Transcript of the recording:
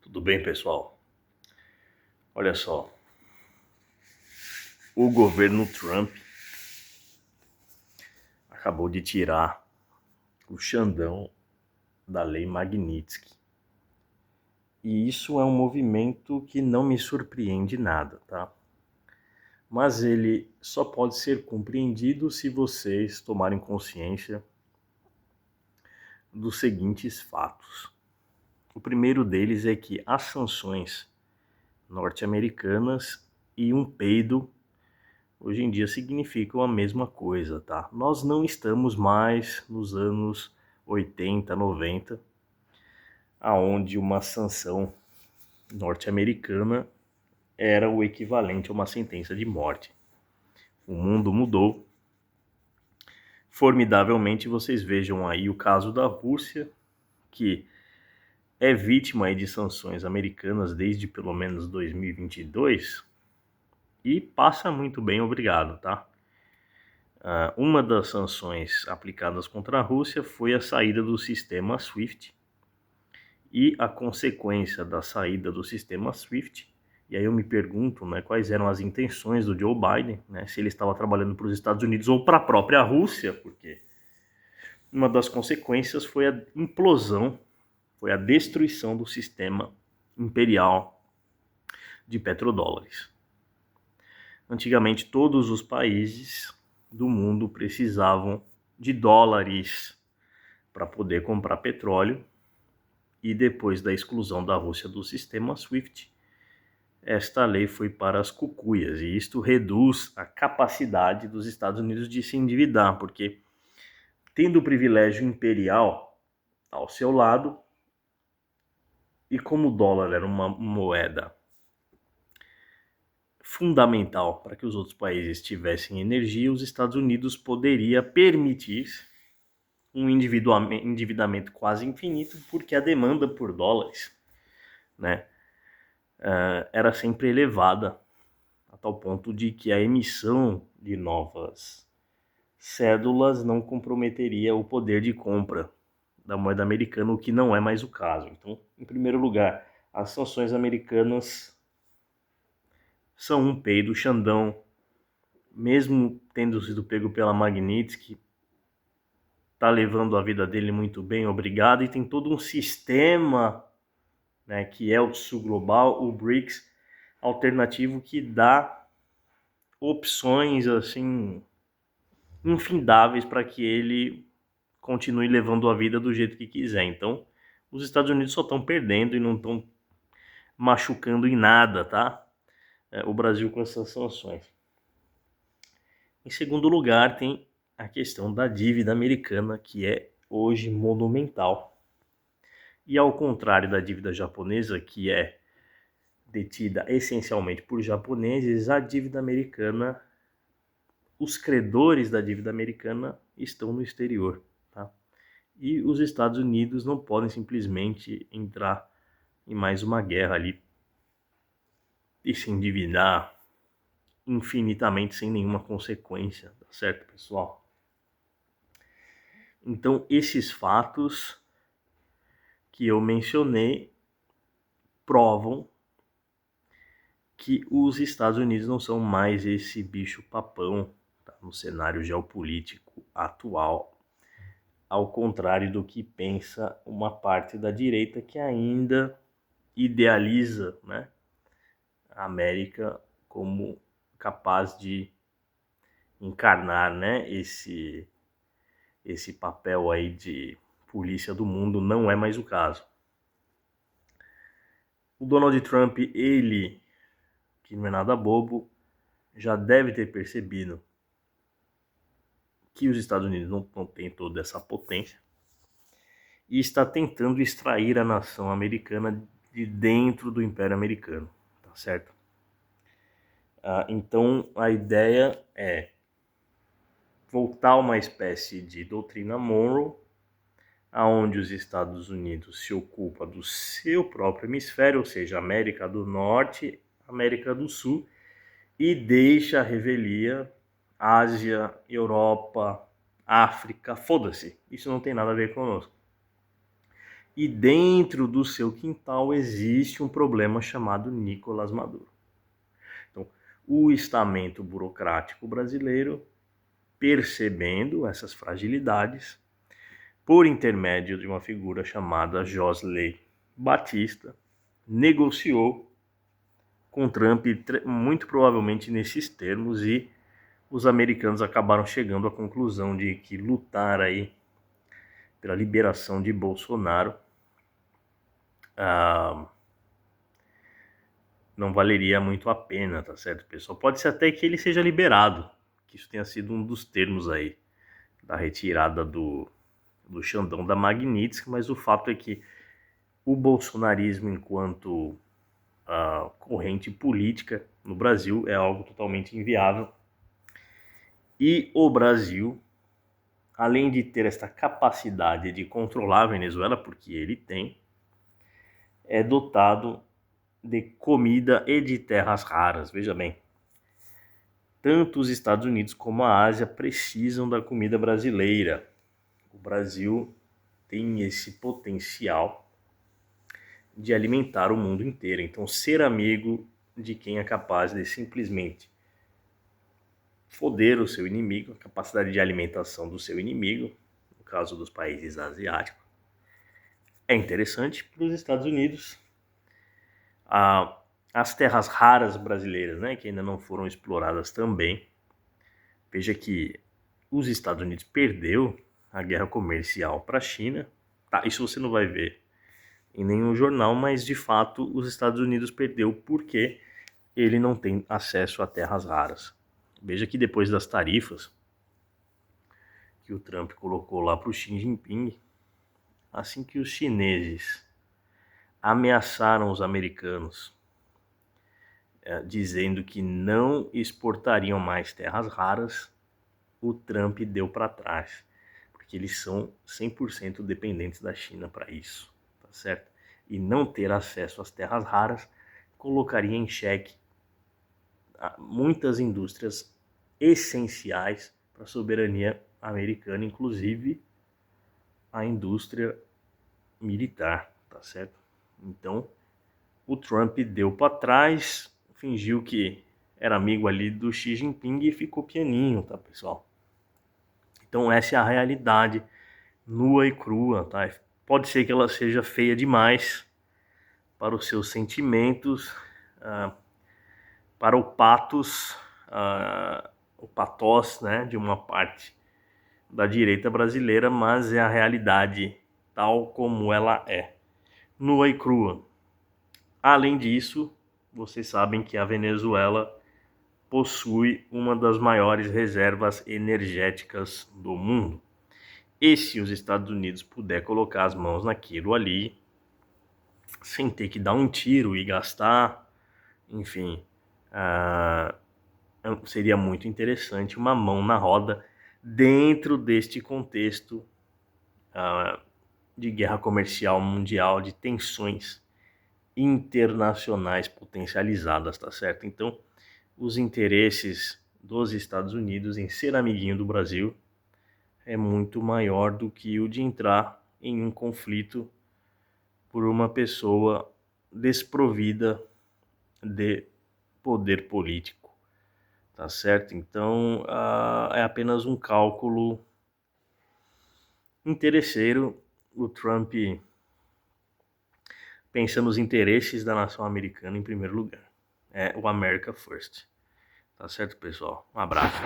Tudo bem, pessoal? Olha só, o governo Trump acabou de tirar o Xandão da Lei Magnitsky. E isso é um movimento que não me surpreende nada, tá? Mas ele só pode ser compreendido se vocês tomarem consciência dos seguintes fatos. O primeiro deles é que as sanções norte-americanas e um peido hoje em dia significam a mesma coisa, tá? Nós não estamos mais nos anos 80, 90, aonde uma sanção norte-americana era o equivalente a uma sentença de morte. O mundo mudou. Formidavelmente, vocês vejam aí o caso da Rússia, que é vítima aí de sanções americanas desde pelo menos 2022 e passa muito bem, obrigado, tá? Uma das sanções aplicadas contra a Rússia foi a saída do sistema SWIFT e a consequência da saída do sistema SWIFT. E aí eu me pergunto, né, quais eram as intenções do Joe Biden, né, se ele estava trabalhando para os Estados Unidos ou para a própria Rússia, porque uma das consequências foi a implosão, foi a destruição do sistema imperial de petrodólares. Antigamente, todos os países do mundo precisavam de dólares para poder comprar petróleo, e depois da exclusão da Rússia do sistema SWIFT, esta lei foi para as cucuias, e isto reduz a capacidade dos Estados Unidos de se endividar, porque tendo o privilégio imperial ao seu lado, e como o dólar era uma moeda fundamental para que os outros países tivessem energia, os Estados Unidos poderia permitir um endividamento quase infinito, porque a demanda por dólares, né, era sempre elevada, a tal ponto de que a emissão de novas cédulas não comprometeria o poder de compra da moeda americana, o que não é mais o caso. Então, em primeiro lugar, as sanções americanas são um peido. O Xandão, mesmo tendo sido pego pela Magnitsky, está levando a vida dele muito bem, obrigado, e tem todo um sistema, né, que é o Sul Global, o BRICS, alternativo, que dá opções assim infindáveis para que ele continue levando a vida do jeito que quiser. Então, os Estados Unidos só estão perdendo e não estão machucando em nada, tá? O Brasil com essas sanções. Em segundo lugar, tem a questão da dívida americana, que é hoje monumental. E ao contrário da dívida japonesa, que é detida essencialmente por japoneses, a dívida americana, os credores da dívida americana estão no exterior, tá? E os Estados Unidos não podem simplesmente entrar em mais uma guerra ali e se endividar infinitamente sem nenhuma consequência, tá certo, pessoal? Então, esses fatos que eu mencionei provam que os Estados Unidos não são mais esse bicho papão, tá, no cenário geopolítico atual, ao contrário do que pensa uma parte da direita que ainda idealiza, né, a América como capaz de encarnar, né, esse papel aí de polícia do mundo. Não é mais o caso. O Donald Trump, ele, que não é nada bobo, já deve ter percebido que os Estados Unidos não têm toda essa potência e está tentando extrair a nação americana de dentro do Império Americano, tá certo? Então a ideia é voltar a uma espécie de doutrina Monroe, aonde os Estados Unidos se ocupa do seu próprio hemisfério, ou seja, América do Norte, América do Sul, e deixa a revelia Ásia, Europa, África, foda-se, isso não tem nada a ver conosco. E dentro do seu quintal existe um problema chamado Nicolás Maduro. Então, o estamento burocrático brasileiro, percebendo essas fragilidades, por intermédio de uma figura chamada Josley Batista, negociou com Trump muito provavelmente nesses termos, e os americanos acabaram chegando à conclusão de que lutar aí pela liberação de Bolsonaro não valeria muito a pena, tá certo, pessoal? Pode ser até que ele seja liberado, que isso tenha sido um dos termos aí da retirada do Xandão da Magnitsky, mas o fato é que o bolsonarismo enquanto corrente política no Brasil é algo totalmente inviável. E o Brasil, além de ter esta capacidade de controlar a Venezuela, porque ele tem, é dotado de comida e de terras raras. Veja bem, tanto os Estados Unidos como a Ásia precisam da comida brasileira. O Brasil tem esse potencial de alimentar o mundo inteiro. Então, ser amigo de quem é capaz de simplesmente foder o seu inimigo, a capacidade de alimentação do seu inimigo, no caso dos países asiáticos, é interessante para os Estados Unidos. As terras raras brasileiras, né, que ainda não foram exploradas também. Veja que os Estados Unidos perdeu a guerra comercial para a China. Tá, isso você não vai ver em nenhum jornal, mas de fato os Estados Unidos perdeu porque ele não tem acesso a terras raras. Veja que depois das tarifas que o Trump colocou lá para o Xi Jinping, assim que os chineses ameaçaram os americanos, dizendo que não exportariam mais terras raras, o Trump deu para trás, porque eles são 100% dependentes da China para isso, tá certo? E não ter acesso às terras raras colocaria em xeque muitas indústrias essenciais para a soberania americana, inclusive a indústria militar, tá certo? Então, o Trump deu para trás, fingiu que era amigo ali do Xi Jinping e ficou pianinho, tá, pessoal? Então, essa é a realidade nua e crua, tá? Pode ser que ela seja feia demais para os seus sentimentos, para o patos, o pathos, né, de uma parte da direita brasileira, mas é a realidade tal como ela é, nua e crua. Além disso, vocês sabem que a Venezuela possui uma das maiores reservas energéticas do mundo. E se os Estados Unidos puder colocar as mãos naquilo ali, sem ter que dar um tiro e gastar, enfim, seria muito interessante uma mão na roda dentro deste contexto de guerra comercial mundial, de tensões internacionais potencializadas, tá certo? Então, os interesses dos Estados Unidos em ser amiguinho do Brasil é muito maior do que o de entrar em um conflito por uma pessoa desprovida de poder político, tá certo? Então, é apenas um cálculo interesseiro. O Trump pensa nos interesses da nação americana em primeiro lugar. É o America First. Tá certo, pessoal? Um abraço.